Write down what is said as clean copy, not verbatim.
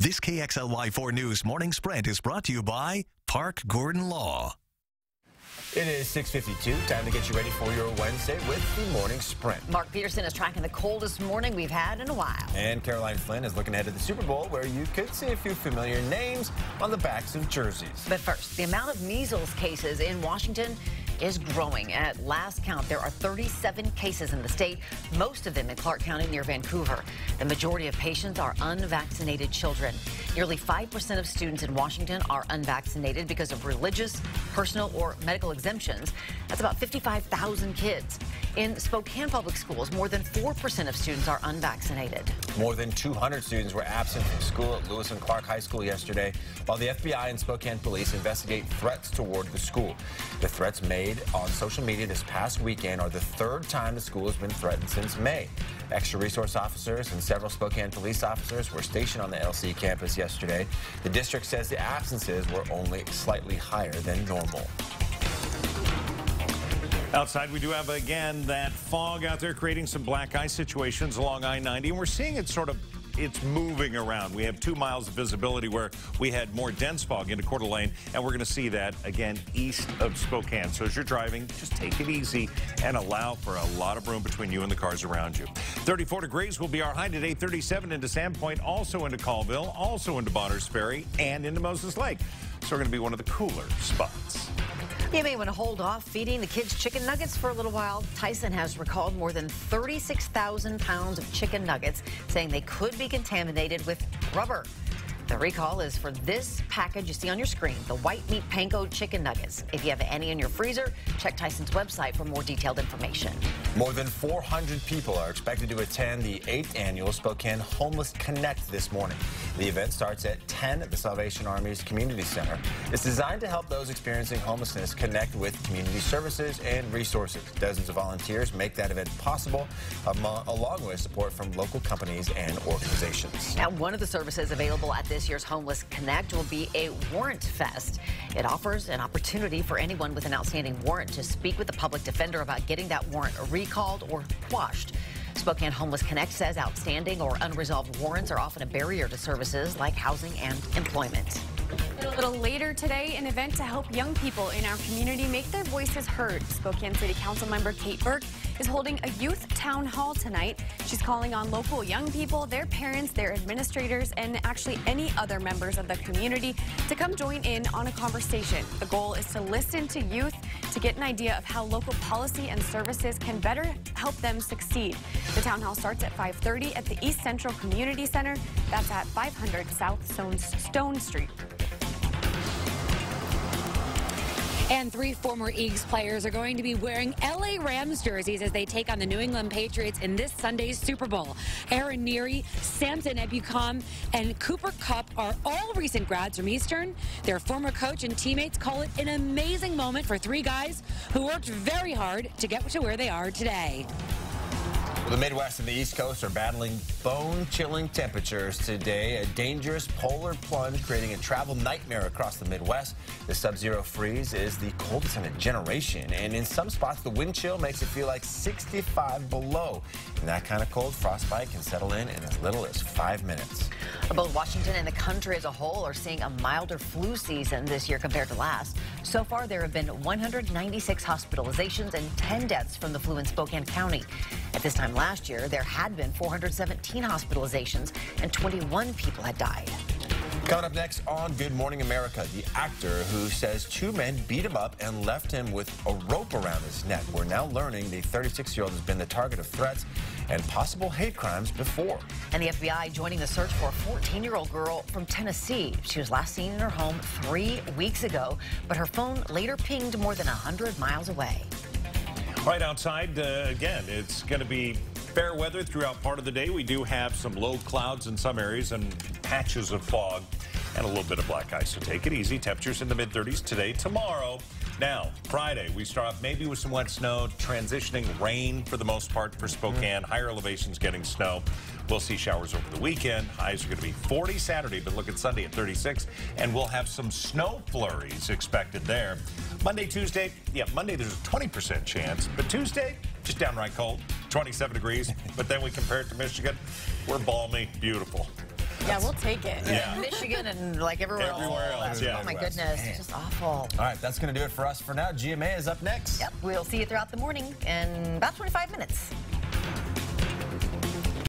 This KXLY4 News Morning Sprint is brought to you by Park Gordon Law. It is 6:52. Time to get you ready for your Wednesday with the Morning Sprint. Mark Peterson is tracking the coldest morning we've had in a while. And Caroline Flynn is looking ahead to the Super Bowl, where you could see a few familiar names on the backs of jerseys. But first, the amount of measles cases in Washington is growing. At last count, there are 37 cases in the state, most of them in Clark County near Vancouver. The majority of patients are unvaccinated children. Nearly 5% of students in Washington are unvaccinated because of religious, personal, or medical exemptions. That's about 55,000 kids. In Spokane Public Schools, more than 4% of students are unvaccinated. More than 200 students were absent from school at Lewis and Clark High School yesterday, while the FBI and Spokane police investigate threats toward the school. The threats made on social media this past weekend are the third time the school has been threatened since May. Extra resource officers and several Spokane police officers were stationed on the LC campus yesterday. The district says the absences were only slightly higher than normal. Outside, we do have, again, that fog out there creating some black ice situations along I-90, and we're seeing it it's moving around. We have 2 miles of visibility where we had more dense fog into Coeur d'Alene, and we're going to see that again east of Spokane. So as you're driving, just take it easy and allow for a lot of room between you and the cars around you. 34 degrees will be our high today, 37 into Sandpoint, also into Colville, also into Bonners Ferry, and into Moses Lake. So we're going to be one of the cooler spots. You may want to hold off feeding the kids chicken nuggets for a little while. Tyson has recalled more than 36,000 pounds of chicken nuggets, saying they could be contaminated with rubber. The recall is for this package you see on your screen, the white meat panko chicken nuggets. If you have any in your freezer, check Tyson's website for more detailed information. More than 400 people are expected to attend the 8th annual Spokane Homeless Connect this morning. The event starts at 10 at the Salvation Army's Community Center. It's designed to help those experiencing homelessness connect with community services and resources. Dozens of volunteers make that event possible, along with support from local companies and organizations. Now, one of the services available at this year's Homeless Connect will be a warrant fest. It offers an opportunity for anyone with an outstanding warrant to speak with the public defender about getting that warrant recalled or quashed. Spokane Homeless Connect says outstanding or unresolved warrants are often a barrier to services like housing and employment. A little later today, an event to help young people in our community make their voices heard. Spokane City Council member Kate Burke is holding a youth town hall tonight. She's calling on local young people, their parents, their administrators, and actually any other members of the community to come join in on a conversation. The goal is to listen to youth to get an idea of how local policy and services can better help them succeed. The town hall starts at 5:30 at the East Central Community Center. That's at 500 South Stone Street. And 3 former Eagles players are going to be wearing LA Rams jerseys as they take on the New England Patriots in this Sunday's Super Bowl. Aaron Neary, Samson Ebukam, and Cooper Kupp are all recent grads from Eastern. Their former coach and teammates call it an amazing moment for 3 guys who worked very hard to get to where they are today. The Midwest and the East Coast are battling bone-chilling temperatures today. A dangerous polar plunge creating a travel nightmare across the Midwest. The sub-zero freeze is the coldest in a generation, and in some spots the wind chill makes it feel like 65 below. And that kind of cold, frostbite can settle in as little as 5 minutes. Both Washington and the country as a whole are seeing a milder flu season this year compared to last. So far, there have been 196 hospitalizations and 10 deaths from the flu in Spokane County. At this time last year, there had been 417 hospitalizations and 21 people had died. Coming up next on Good Morning America, the actor who says 2 men beat him up and left him with a rope around his neck. We're now learning the 36-year-old has been the target of threats and possible hate crimes before. And the FBI joining the search for a 14-year-old girl from Tennessee. She was last seen in her home 3 weeks ago, but her phone later pinged more than 100 miles away. Right outside, again, it's going to be fair weather throughout part of the day. We do have some low clouds in some areas and patches of fog and a little bit of black ice. So take it easy. Temperatures in the mid-30s today, tomorrow. Now, Friday, we start off maybe with some wet snow, transitioning rain for the most part for Spokane. Higher elevations getting snow. We'll see showers over the weekend. Highs are going to be 40 Saturday, but look at Sunday at 36. And we'll have some snow flurries expected there. Monday, Tuesday, Monday there's a 20% chance, but Tuesday, just downright cold, 27 degrees. But then we compare it to Michigan, we're balmy, beautiful. Yeah, we'll take it. Yeah. Michigan and like everywhere else. yeah. Oh my goodness, it's just awful. All right, that's going to do it for us for now. GMA is up next. Yep, we'll see you throughout the morning in about 25 minutes.